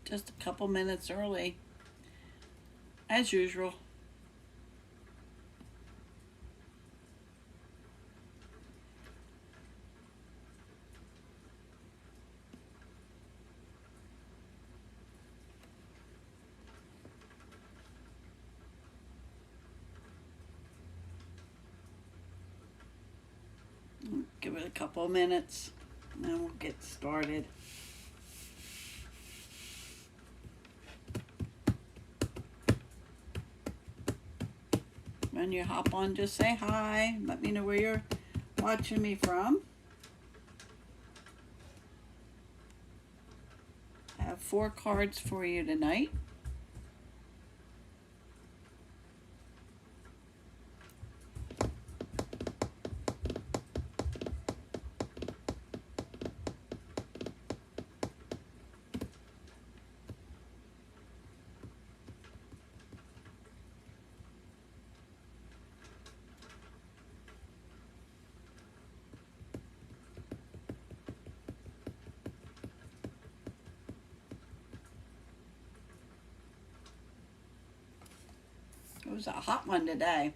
just a couple minutes early, as usual. Give it a couple minutes, and then we'll get started. When you hop on, just say hi. Let me know where you're watching me from. I have 4 cards for you tonight. It was a hot one today.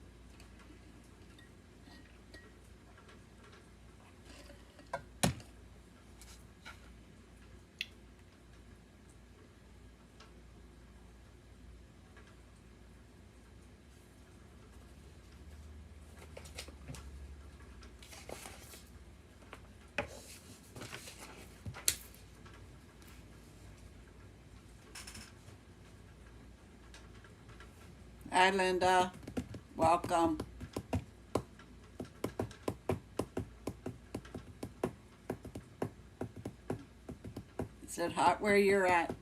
Hi, Linda. Welcome. Is it hot where you're at?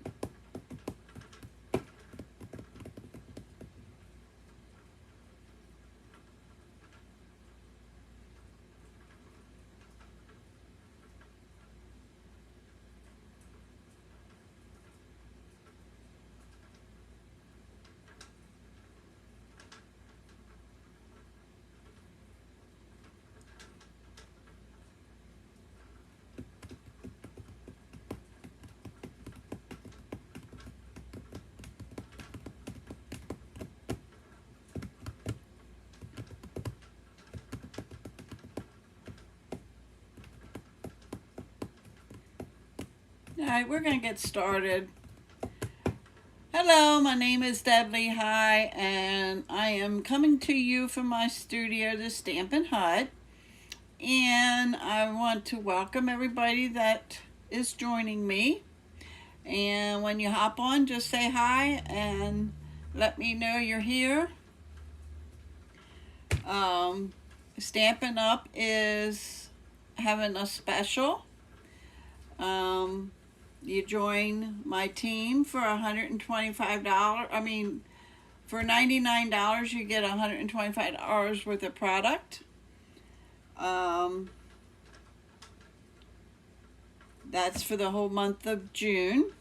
All right, we're going to get started. Hello, my name is Deb Lehigh, and I am coming to you from my studio, the Stampin' Hut. And I want to welcome everybody that is joining me. And when you hop on, just say hi and let me know you're here. Stampin' Up is having a special. You join my team for $125. For $99, you get $125 worth of product. That's for the whole month of June.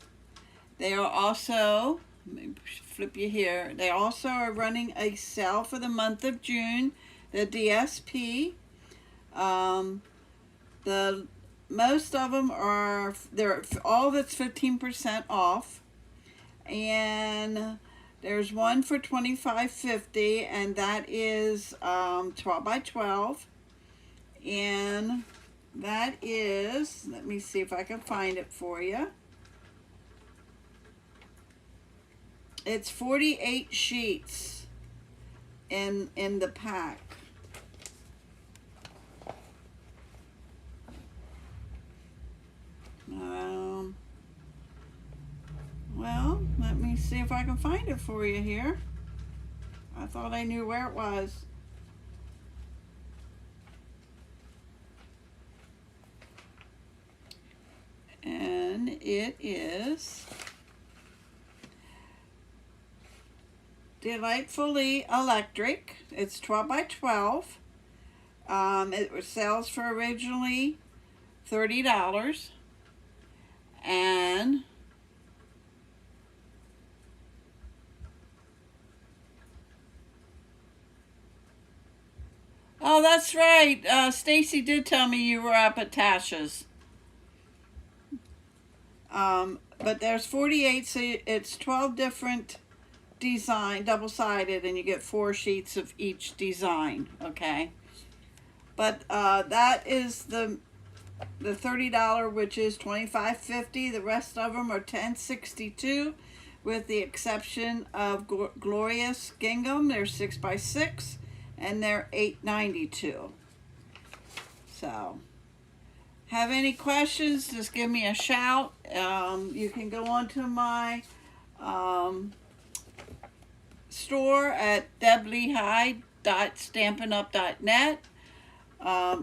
They are also, let me flip you here, they also are running a sale for the month of June, the DSP. Most of them are, all that's 15% off. And there's one for $25.50, and that is 12 by 12. And that is, let me see if I can find it for you. It's 48 sheets in the pack. Well, let me see if I can find it for you here. I thought I knew where it was. And it is Delightfully Electric. It's 12 by 12. It sells for originally $30. And oh, that's right. Stacy did tell me you were up at Tasha's. but there's 48, so it's 12 different design, double-sided, and you get 4 sheets of each design, okay? But that is the $30, which is $25.50. The rest of them are $10.62, with the exception of Glorious Gingham. They're 6x6, and they're $8.92. So, have any questions, just give me a shout. You can go onto my store at deblehigh.stampinup.net,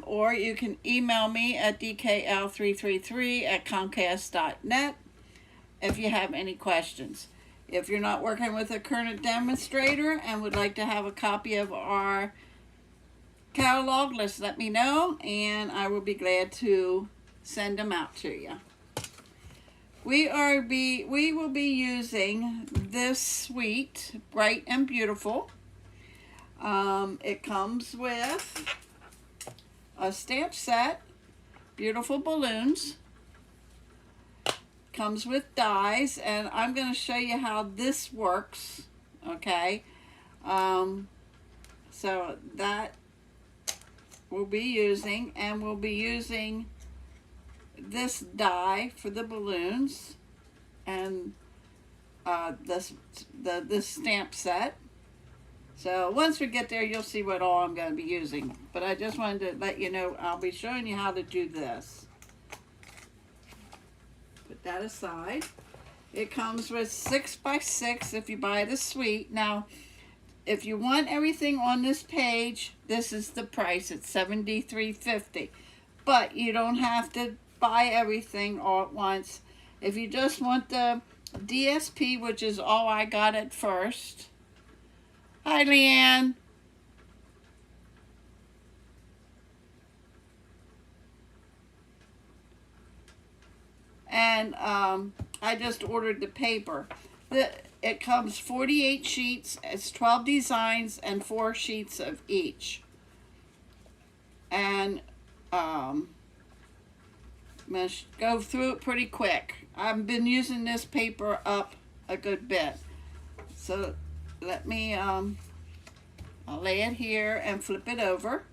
or you can email me at dkl333@comcast.net if you have any questions. If you're not working with a current demonstrator and would like to have a copy of our catalog, let me know, and I will be glad to send them out to you. We will be using this suite, Bright and Beautiful. It comes with a stamp set, beautiful balloons, comes with dies, and I'm going to show you how this works, okay? So that we'll be using, and we'll be using this die for the balloons, and this stamp set. So once we get there, you'll see what all I'm going to be using. But I just wanted to let you know I'll be showing you how to do this. Put that aside. It comes with 6x6 if you buy the suite. Now, if you want everything on this page, this is the price. It's $73.50. But you don't have to buy everything all at once. If you just want the DSP, which is all I got at first. Hi, Leanne. And I just ordered the paper. It comes 48 sheets. It's 12 designs and 4 sheets of each. And I'm going to go through it pretty quick. I've been using this paper up a good bit. So let me, I'll lay it here and flip it over.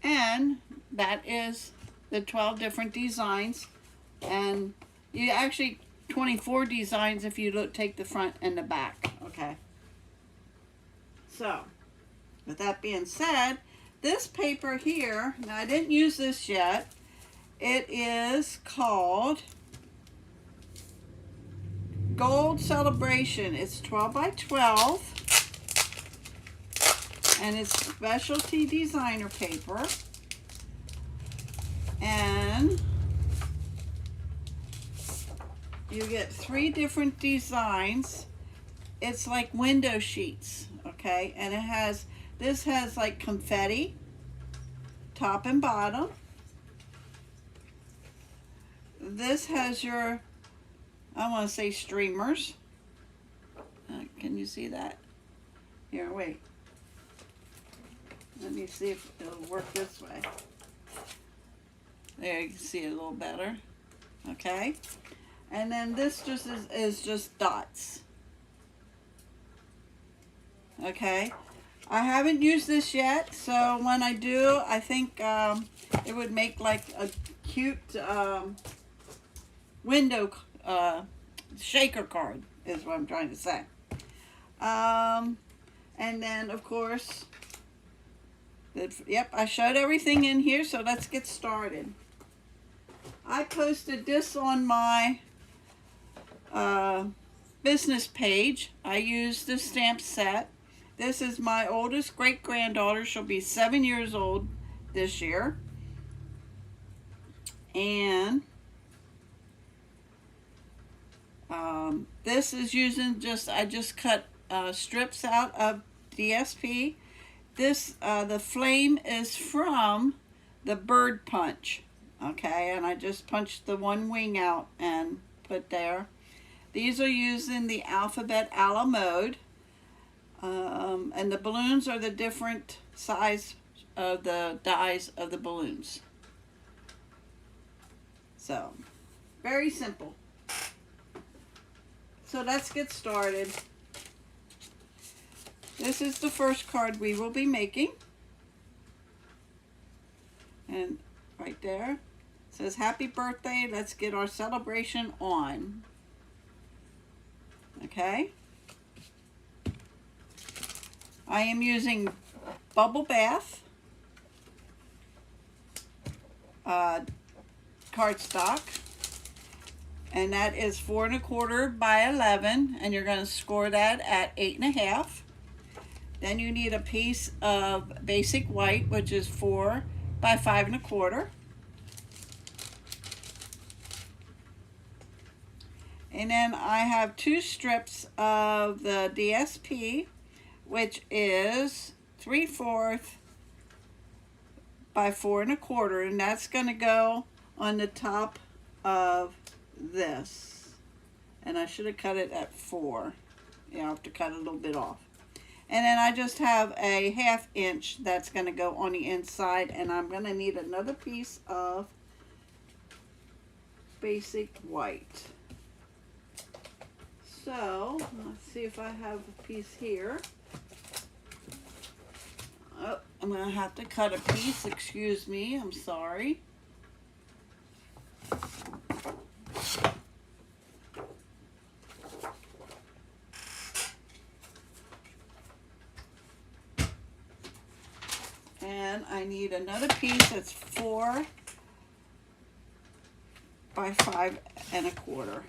And that is the 12 different designs, and you actually 24 designs if you take the front and the back, okay? So, with that being said, this paper here, now I didn't use this yet, it is called Gold Celebration. It's 12 by 12. And it's specialty designer paper, and you get 3 different designs. It's like window sheets, okay? And this has like confetti, top and bottom. This has your, I want to say, streamers. Can you see that? Here, wait. Let me see if it'll work this way. There, you can see it a little better. Okay. And then this just is just dots. Okay. I haven't used this yet, so when I do, I think it would make like a cute window shaker card, is what I'm trying to say. And then, of course, yep, I showed everything in here, so let's get started. I posted this on my business page. I used the stamp set. This is my oldest great-granddaughter. She'll be 7 years old this year. And this is using I just cut strips out of DSP. This, the flame is from the Bird Punch, okay, and I just punched the one wing out and put there. These are using the Alphabet Aloe mode, and the balloons are the different size of the dies of the balloons. So, very simple. So let's get started. This is the first card we will be making. And right there it says happy birthday, let's get our celebration on. Okay. I am using Bubble Bath cardstock, and that is 4 1/4 by 11, and you're going to score that at 8 1/2. Then you need a piece of basic white, which is 4 by 5 1/4. And then I have 2 strips of the DSP, which is 3/4 by 4 1/4, and that's going to go on the top of this. And I should have cut it at 4. Yeah, I'll have to cut a little bit off. And then I just have a 1/2 inch that's going to go on the inside, and I'm going to need another piece of basic white. So, let's see if I have a piece here. Oh, I'm going to have to cut a piece, excuse me, I'm sorry. And I need another piece that's 4 by 5 1/4.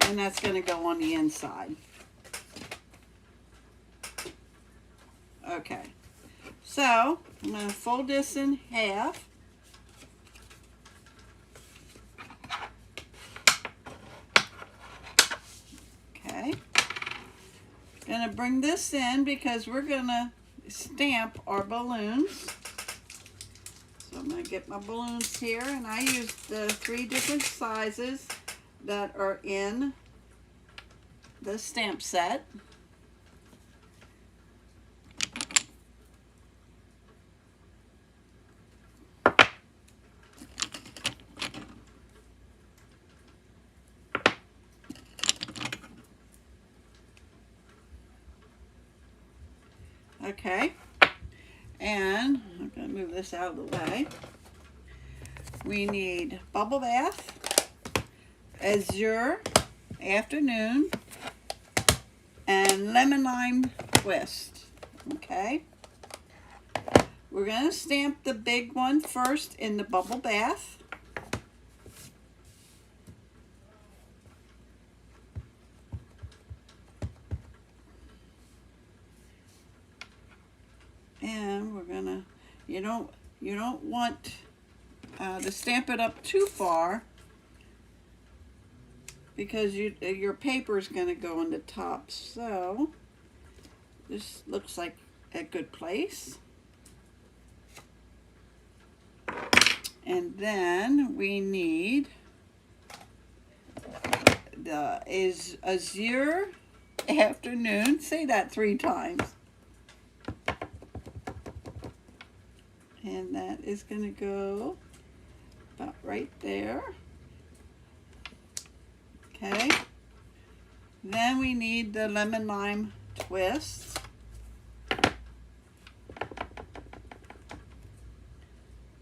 And that's going to go on the inside. Okay, so I'm going to fold this in half. Okay, going to bring this in because we're going to stamp our balloons. So I'm going to get my balloons here, and I used the 3 different sizes that are in the stamp set. Okay, and I'm going to move this out of the way. We need Bubble Bath, Azure Afternoon, and Lemon Lime Twist. Okay, we're going to stamp the big one first in the Bubble Bath. And we're gonna, you don't want to stamp it up too far, because your paper is going to go on the top. So this looks like a good place. And then we need the Azure Afternoon. Say that 3 times. And that is going to go about right there. Okay. Then we need the Lemon Lime Twist.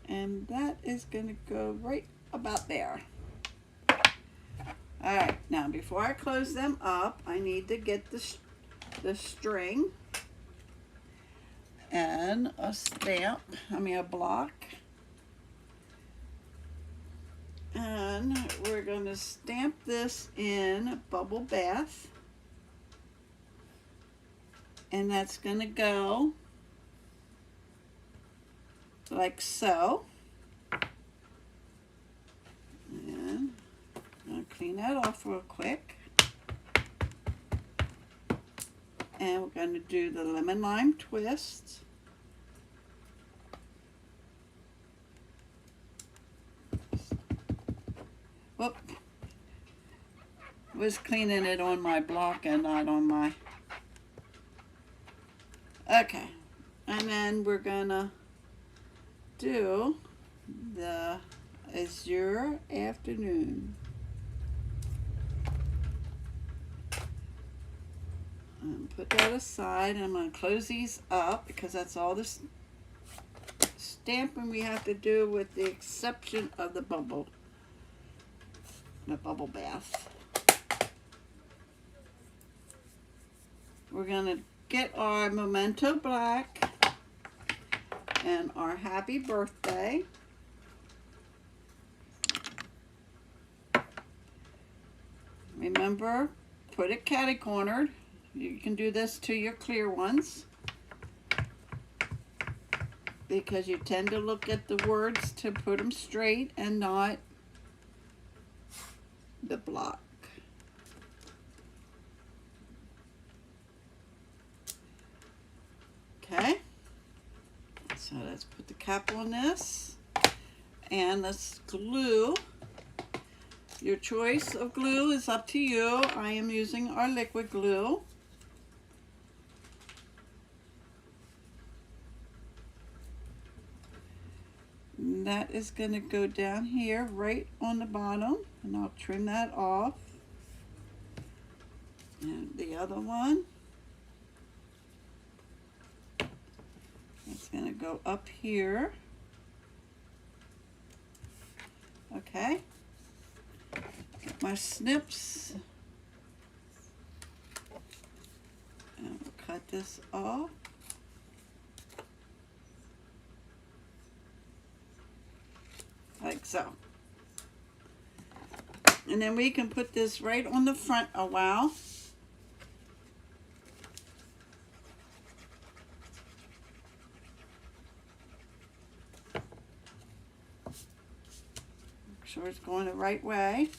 And that is going to go right about there. Alright, now before I close them up, I need to get the string and a stamp, a block. And we're going to stamp this in Bubble Bath. And that's going to go like so. And I'm going to clean that off real quick. And we're going to do the lemon lime twist. Whoop. Was cleaning it on my block and not on my... Okay. And then we're going to do the Azure Afternoon. Put that aside. I'm going to close these up because that's all the stamping we have to do, with the exception of the bubble bath. We're going to get our Memento Black and our Happy Birthday. Remember, put it catty-cornered. You can do this to your clear ones, because you tend to look at the words to put them straight and not the block. Okay, so let's put the cap on this, and let's glue. Your choice of glue is up to you. I am using our liquid glue. And that is going to go down here right on the bottom, and I'll trim that off. And the other one, it's going to go up here. Okay. Get my snips. And we'll cut this off. Like so. And then we can put this right on the front a while. Make sure it's going the right way.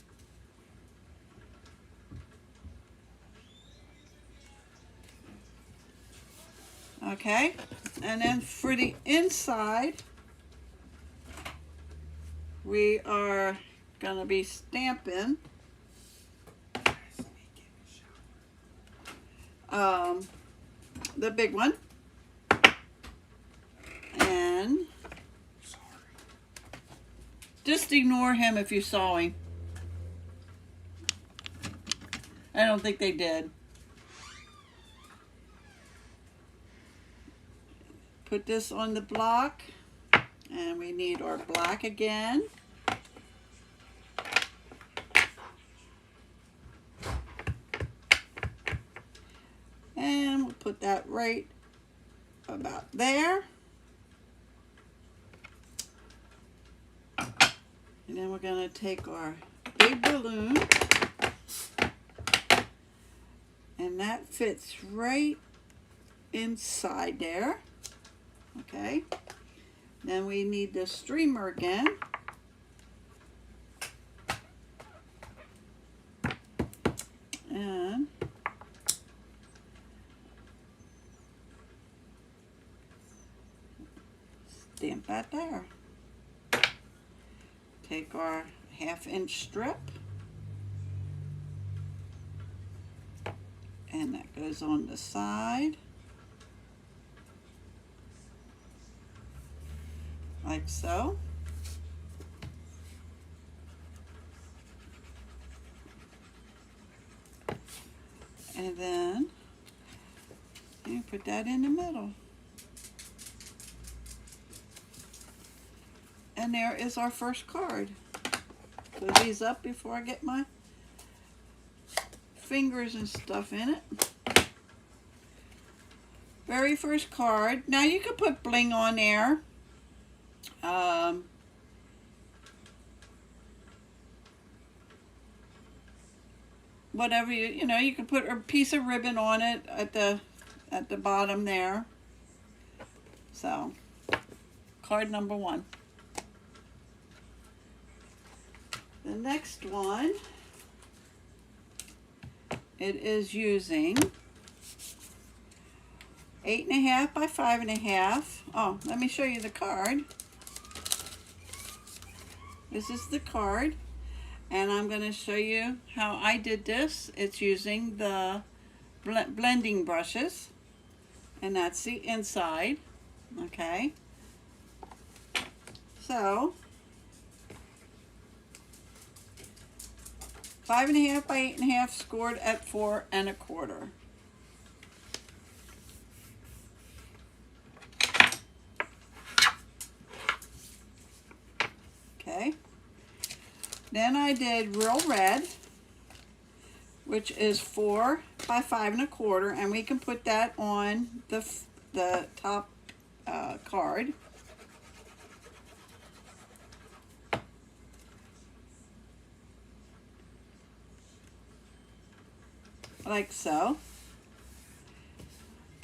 Okay, and then for the inside, we are going to be stamping the big one. And just ignore him if you saw him. I don't think they did. Put this on the block, and we need our black again. And we'll put that right about there. And then we're going to take our big balloon, and that fits right inside there. Okay, then we need the streamer again. And stamp that there. Take our 1/2-inch strip, and that goes on the side. Like so. And then you put that in the middle. And there is our first card. Put these up before I get my fingers and stuff in it. Very first card. Now you can put bling on there. Whatever you know, you can put a piece of ribbon on it at the bottom there. So card number 1. The next one, it is using 8.5 by 5.5. Oh, let me show you the card. This is the card, and I'm going to show you how I did this. It's using the blending brushes, and that's the inside. Okay, so 5.5 by 8.5 scored at 4 1/4. Okay, then I did real red, which is 4 by 5 1/4, and we can put that on the top card. Like so.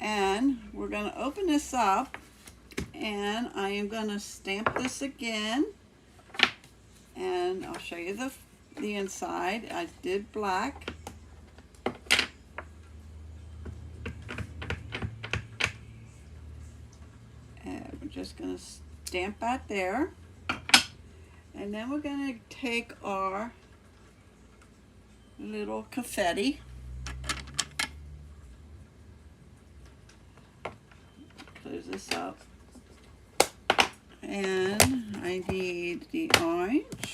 And we're going to open this up, and I am going to stamp this again, and I'll show you the inside. I did black. And we're just going to stamp that there. And then we're going to take our little confetti. Close this up. And I need the orange,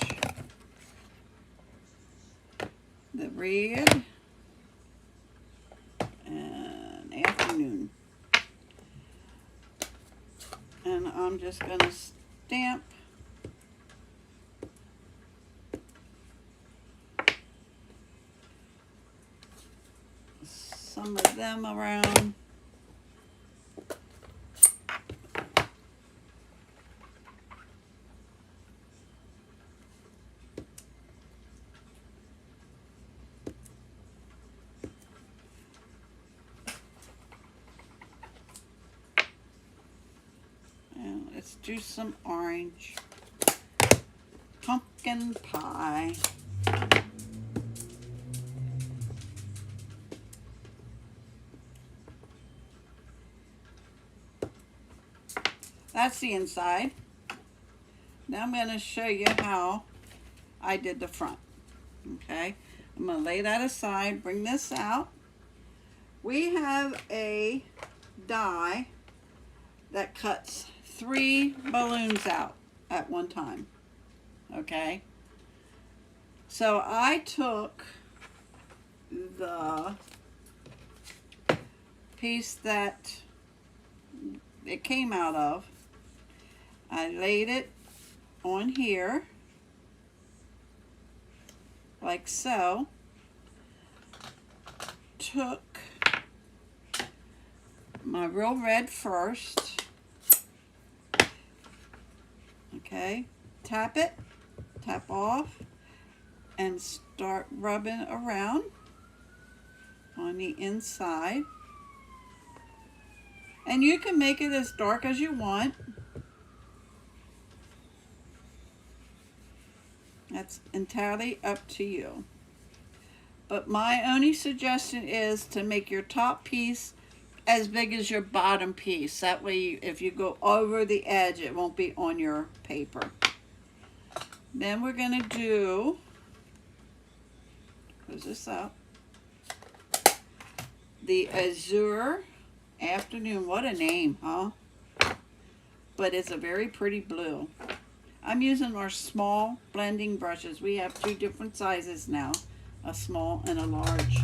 the red, and afternoon. And I'm just going to stamp some of them around. And let's do some orange. Pumpkin pie. That's the inside. Now I'm going to show you how I did the front. Okay, I'm going to lay that aside, bring this out. We have a die that cuts 3 balloons out at one time. Okay, so I took the piece that it came out of, I laid it on here like so, took my real red first, okay, tap it, tap off, and start rubbing around on the inside. And you can make it as dark as you want. That's entirely up to you. But my only suggestion is to make your top piece as big as your bottom piece. That way, if you go over the edge, it won't be on your paper. Then we're going to do, close this up, the Azure Afternoon. What a name, huh? But it's a very pretty blue. I'm using our small blending brushes. We have 2 different sizes now, a small and a large.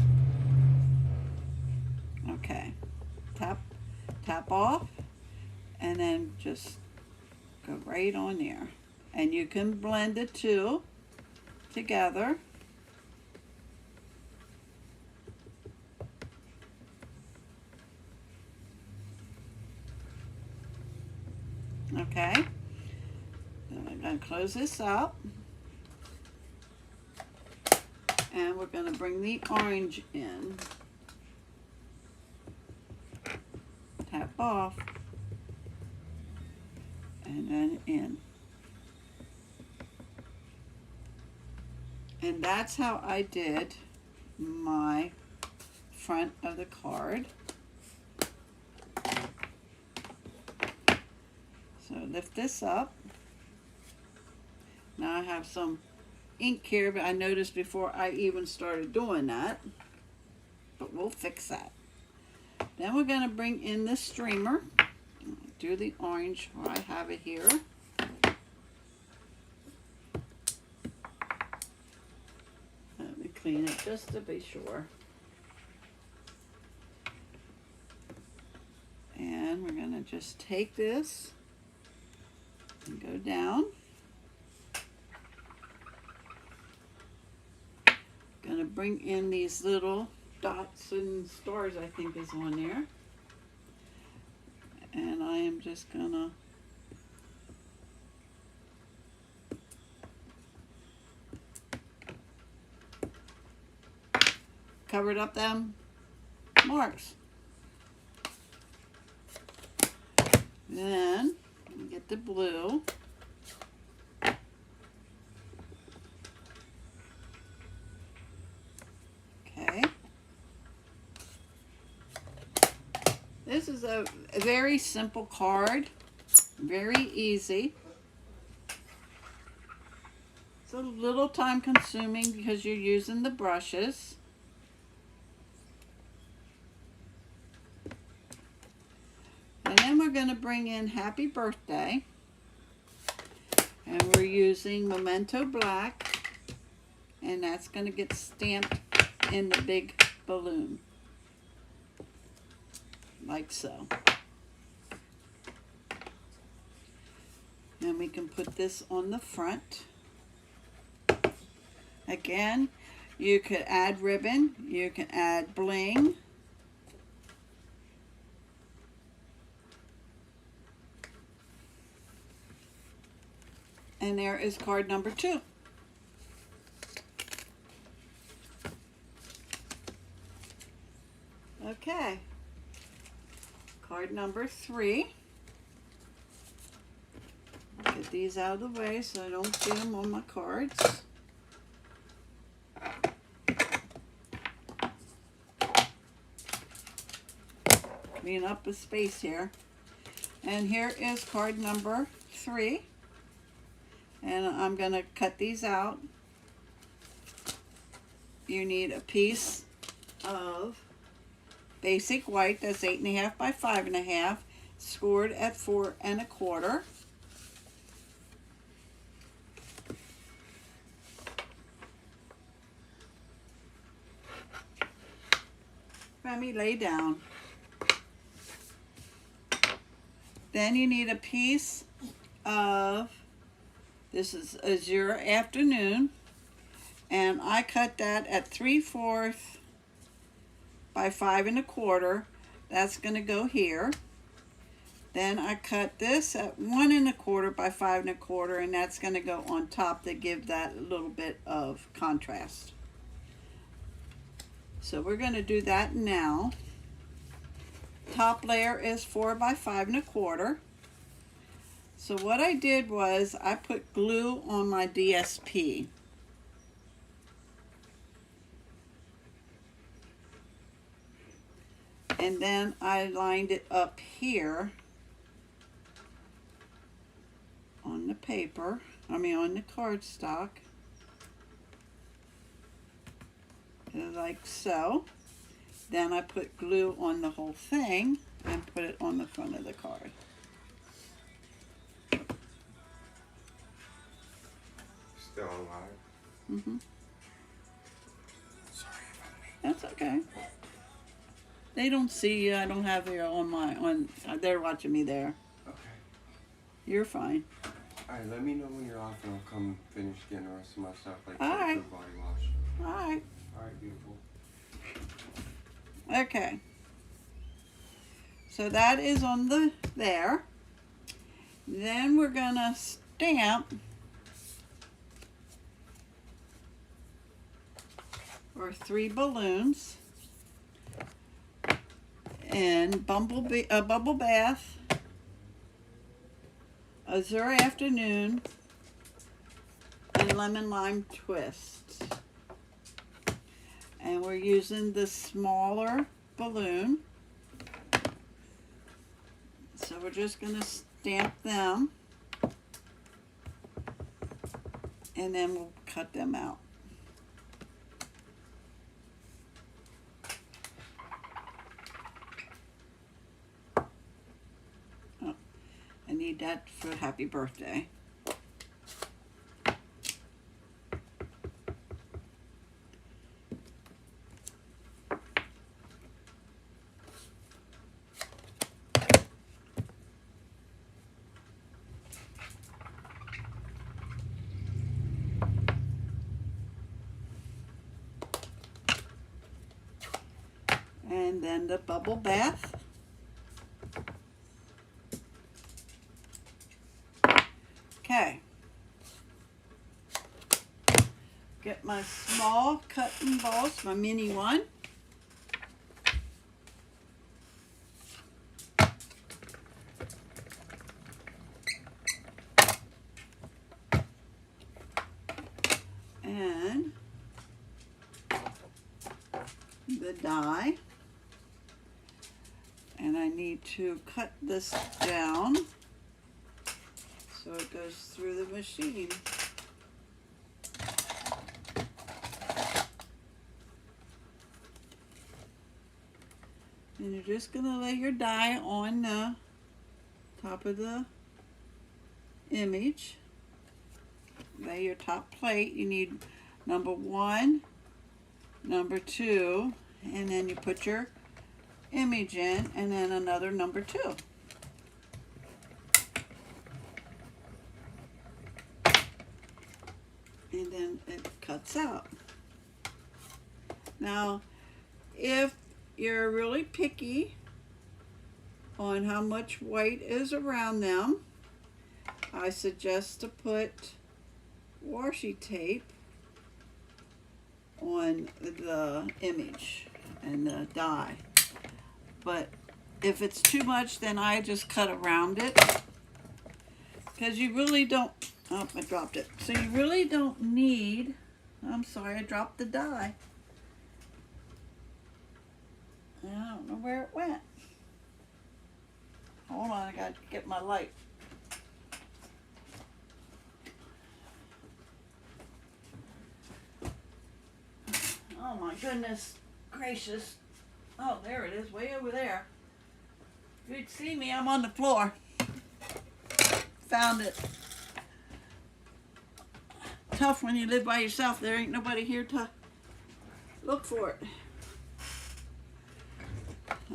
Okay, tap off, and then just go right on there. And you can blend the 2 together. Okay, then I'm going to close this up, and we're going to bring the orange in. Tap off, and and then in. And that's how I did my front of the card. So lift this up. Now I have some ink here, but I noticed before I even started doing that, but we'll fix that. Then we're going to bring in the streamer. Do the orange where I have it here. Let me clean it just to be sure. And we're going to just take this and go down. Going to bring in these little dots and stars, I think is on there. And I am just going to cover up them marks. Then get the blue. Okay. This is a very simple card, very easy. It's a little time consuming because you're using the brushes. And then we're going to bring in Happy Birthday. And we're using Memento Black. And that's going to get stamped in the big balloon. Like so. And we can put this on the front. Again, you could add ribbon. You can add bling. And there is card number 2. Okay. Card number 3. Get these out of the way so I don't get them on my cards. Clean up the space here. And here is card number 3. And I'm going to cut these out. You need a piece of basic white that's 8.5 by 5.5, scored at 4 1/4. Remy, lay down. Then you need a piece of, this is Azure Afternoon, and I cut that at 3/4 by 5 1/4. That's going to go here. Then I cut this at 1 1/4 by 5 1/4, and that's going to go on top to give that little bit of contrast. So we're going to do that now. Top layer is 4 by 5 1/4. So what I did was I put glue on my DSP. And then I lined it up here on the paper, on the cardstock, like so. Then I put glue on the whole thing and put it on the front of the card. Still alive? Mm-hmm. Sorry about me. That's okay. They don't see you. I don't have it on they're watching me there. Okay. You're fine. Alright, let me know when you're off and I'll come finish getting the rest of my stuff, like Alright. the body wash. Alright. Alright, beautiful. Okay. So that is on the there. Then we're gonna stamp our 3 balloons and Bubble Bath, Azure Afternoon, and Lemon Lime Twist. And we're using the smaller balloon. So we're just going to stamp them, and then we'll cut them out. Oh, I need that for happy birthday. And then the bubble bath. Okay. Get my small cotton balls, my mini one. And the die. And I need to cut this down so it goes through the machine. And you're just going to lay your die on the top of the image. Lay your top plate. You need number 1, number 2, and then you put your image in, and then another number 2. And then it cuts out. Now, if you're really picky on how much white is around them, I suggest to put washi tape on the image and the die. But if it's too much, then I just cut around it, because you really don't, oh, I dropped it. So you really don't need, I'm sorry, I dropped the die. I don't know where it went. Hold on, I got to get my light. Oh my goodness gracious. Oh, there it is, way over there. If you'd see me, I'm on the floor. Found it. Tough when you live by yourself. There ain't nobody here to look for it.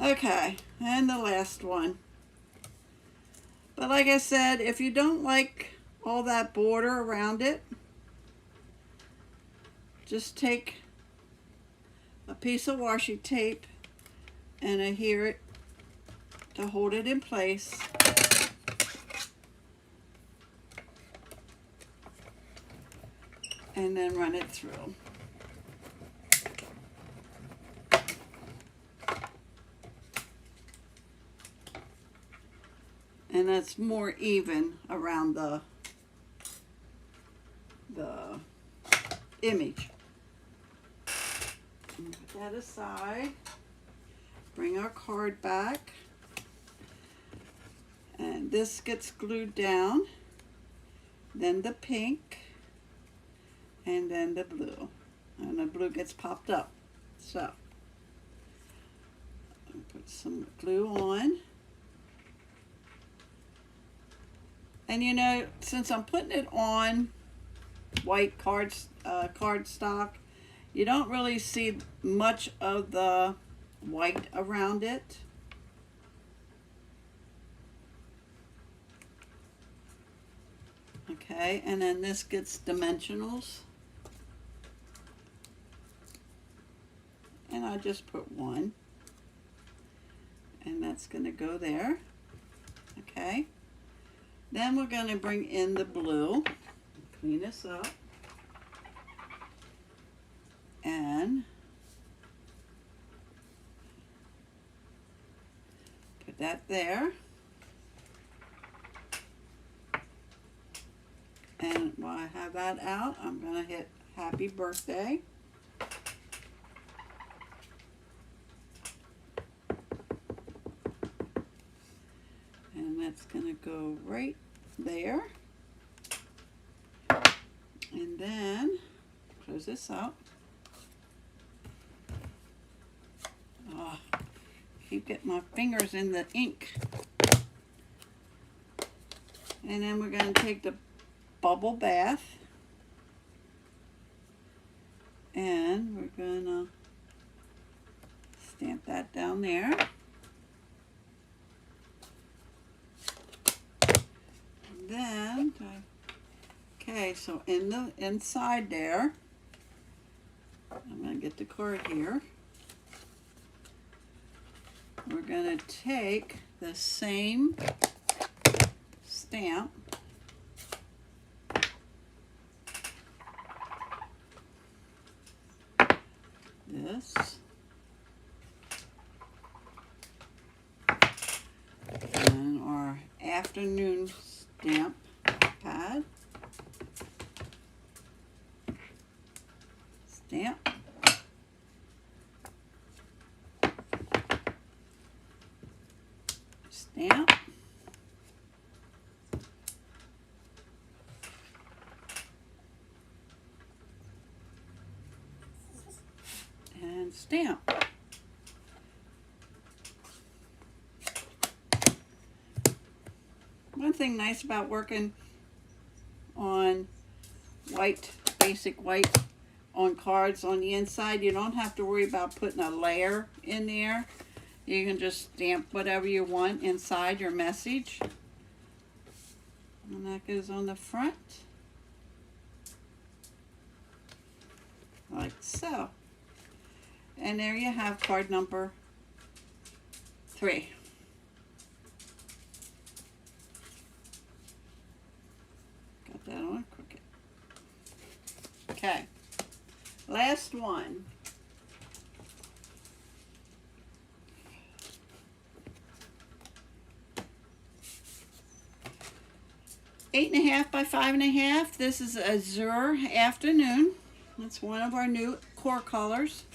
Okay, and the last one. But like I said, if you don't like all that border around it, just take a piece of washi tape and adhere it to hold it in place. And then run it through. And that's more even around the image. And put that aside. Bring our card back. And this gets glued down. Then the pink. And then the blue. And the blue gets popped up. So, I'll put some glue on. And you know, since I'm putting it on white cardstock, you don't really see much of the white around it. Okay, and then this gets dimensionals. And I just put 1. And that's going to go there. Okay. Then we're going to bring in the blue. Clean this up. And put that there. And while I have that out, I'm going to hit happy birthday. And that's going to go right there. And then close this out. Oh, keep getting my fingers in the ink. And then we're going to take the bubble bath and we're going to stamp that down there. Then, okay, so in the inside there, I'm going to get the card here. We're going to take the same stamp this and our afternoon stamp pad, stamp, stamp, and stamp. One thing nice about working on white, basic white on cards on the inside, you don't have to worry about putting a layer in there. You can just stamp whatever you want inside your message. And that goes on the front. Like so. And there you have card number 3. Got that on crooked. Okay. Last one. 8.5 by 5.5. This is Azure Afternoon. It's one of our new core colors.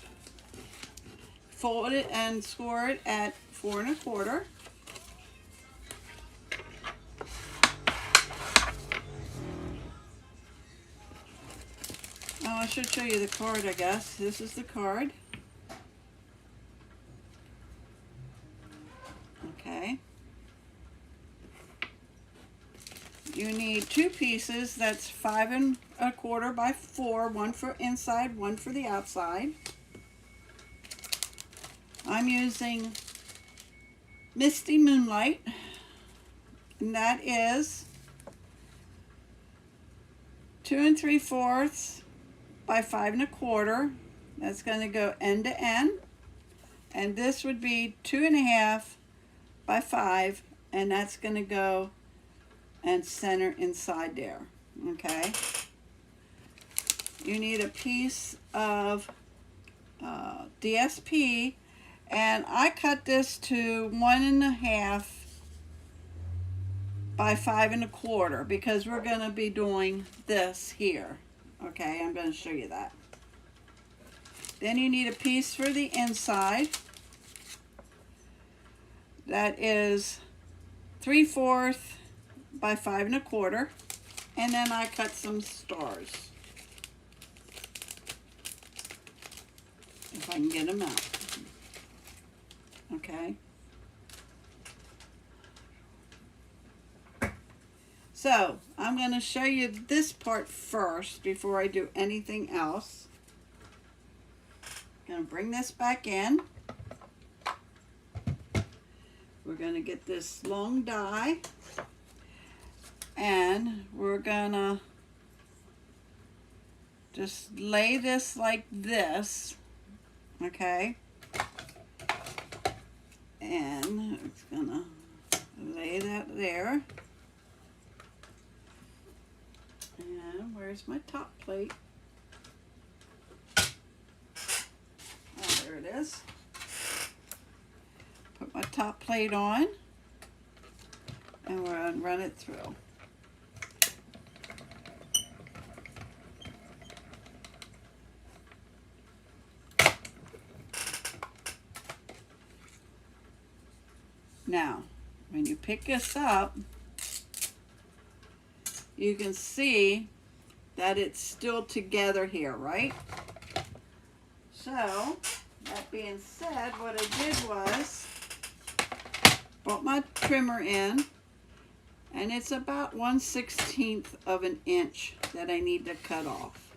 Fold it and score it at 4 1/4. Oh, I should show you the card, I guess. This is the card. Okay. You need 2 pieces. That's 5 1/4 by 4. One for inside, one for the outside. I'm using Misty Moonlight, and that is 2 3/4 by 5 1/4. That's going to go end to end. And this would be 2.5 by 5, and that's going to go and center inside there. Okay. You need a piece of DSP, and I cut this to 1.5 by 5 1/4 because we're going to be doing this here. Okay, I'm going to show you that. Then you need a piece for the inside. That is 3/4 by 5 1/4, and then I cut some stars. If I can get them out. Okay. So, I'm going to show you this part first before I do anything else. I'm going to bring this back in. We're going to get this long die, and we're going to just lay this like this, okay? And it's going to lay that there. And where's my top plate? Oh, there it is. Put my top plate on, and we're going to run it through. Now, when you pick this up, you can see that it's still together here, right? So, that being said, what I did was brought my trimmer in, and it's about 1/16 of an inch that I need to cut off.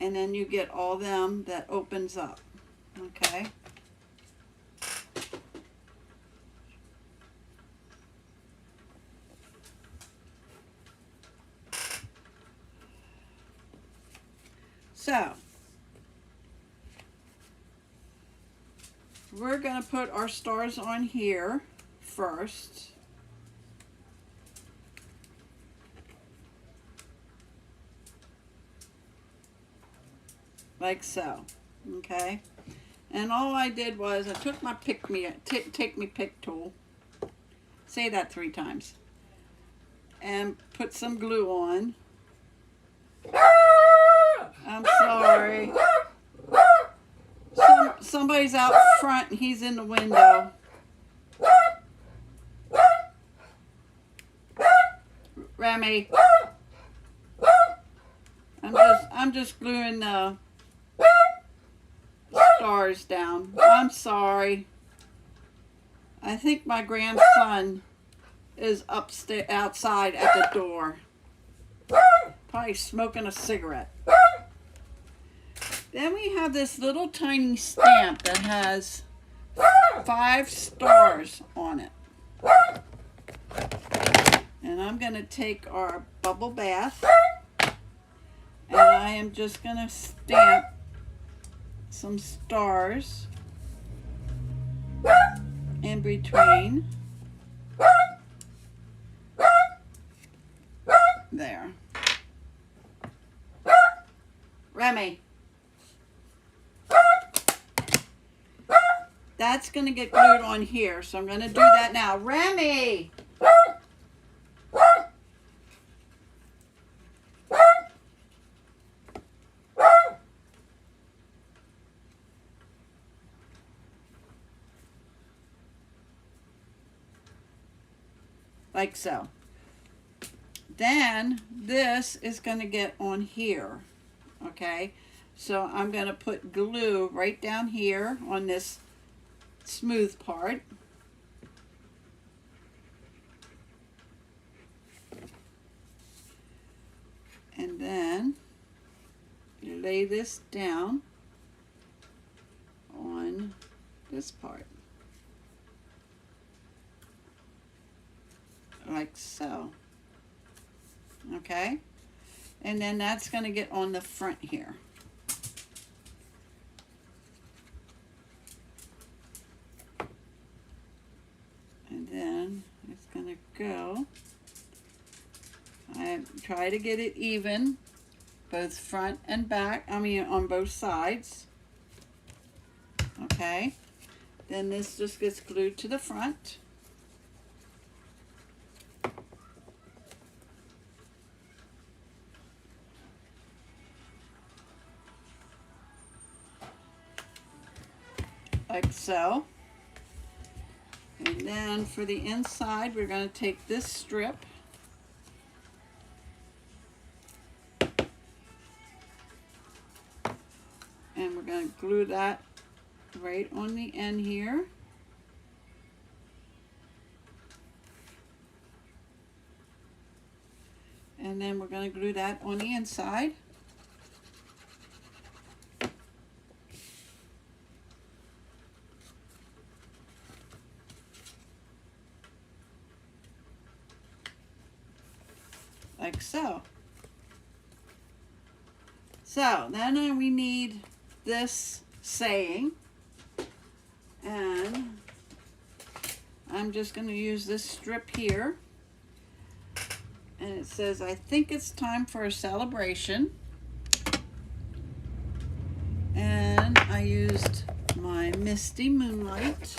And then you get all them that opens up, okay? So, we're going to put our stars on here first. Like so, okay? And all I did was I took my take me pick tool, say that 3 times, and put some glue on. I'm sorry. Somebody's out front and he's in the window. Remy. I'm just gluing the stars down. I'm sorry. I think my grandson is outside at the door. Probably smoking a cigarette. Then we have this little tiny stamp that has 5 stars on it. And I'm going to take our bubble bath, and I am just going to stamp some stars in between. There. Remy. That's going to get glued on here, so I'm going to do that now. Remy! Like so. Then this is going to get on here, okay? So I'm going to put glue right down here on this smooth part. And then you lay this down on this part. Like so. Okay? And then that's going to get on the front here. And then it's going to go. I try to get it even, both front and back, on both sides. Okay? Then this just gets glued to the front. Like so. And then for the inside, we're going to take this strip and we're going to glue that right on the end here. And then we're going to glue that on the inside. Like so. So then we need this saying, and I'm just going to use this strip here, and it says, I think it's time for a celebration. And I used my Misty Moonlight.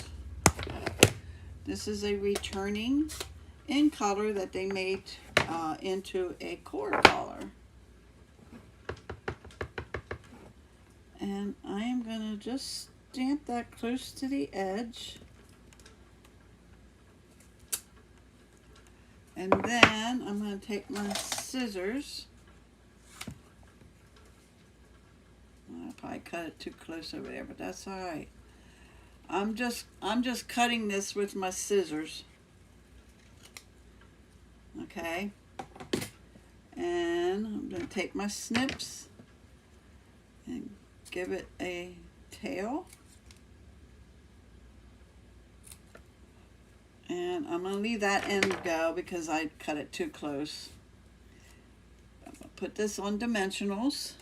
This is a returning in color that they made into a cord collar. And I am going to just stamp that close to the edge. And then I'm going to take my scissors. I probably cut it too close over there, but that's all right. I'm just cutting this with my scissors. Okay. And I'm going to take my snips and give it a tail. And I'm going to leave that end go because I cut it too close. I'm going to put this on dimensionals.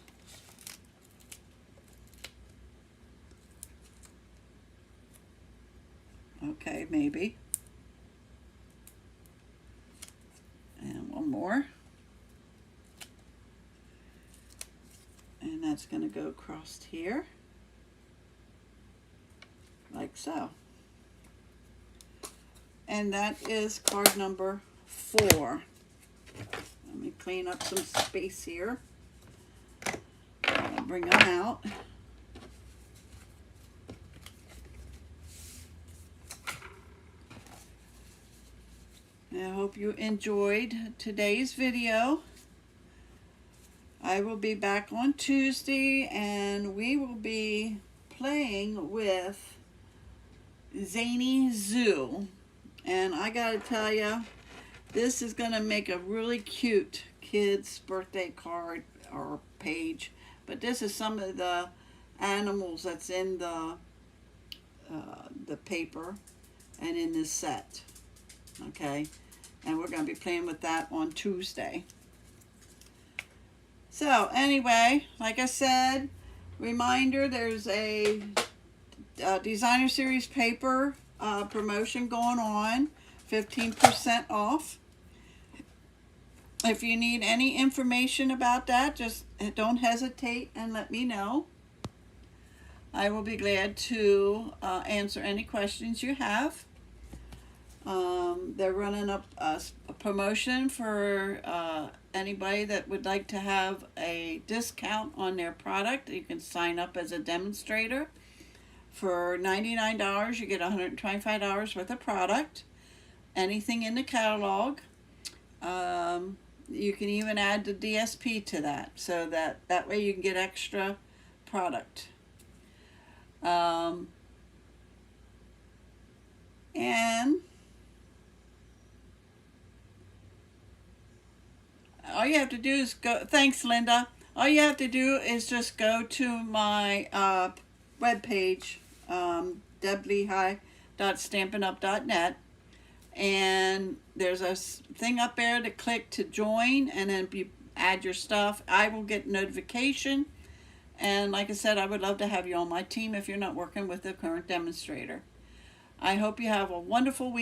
Okay, maybe. And one more. And that's going to go across here. Like so. And that is card number 4. Let me clean up some space here. I'll bring them out. I hope you enjoyed today's video. I will be back on Tuesday and we will be playing with Zany Zoo. And I gotta tell you, this is gonna make a really cute kid's birthday card or page. But this is some of the animals that's in the paper and in this set. Okay, and we're going to be playing with that on Tuesday. So anyway, like I said, reminder, there's a Designer Series paper promotion going on, 15% off. If you need any information about that, just don't hesitate and let me know. I will be glad to answer any questions you have. They're running up a promotion for anybody that would like to have a discount on their product. You can sign up as a demonstrator. For $99, you get $125 worth of product. Anything in the catalog. You can even add the DSP to that, so that way you can get extra product. And all you have to do is go, thanks Linda, all you have to do is just go to my webpage, deblehigh.stampinup.net, and there's a thing up there to click to join, and then you add your stuff. I will get notification, and like I said, I would love to have you on my team if you're not working with the current demonstrator. I hope you have a wonderful week.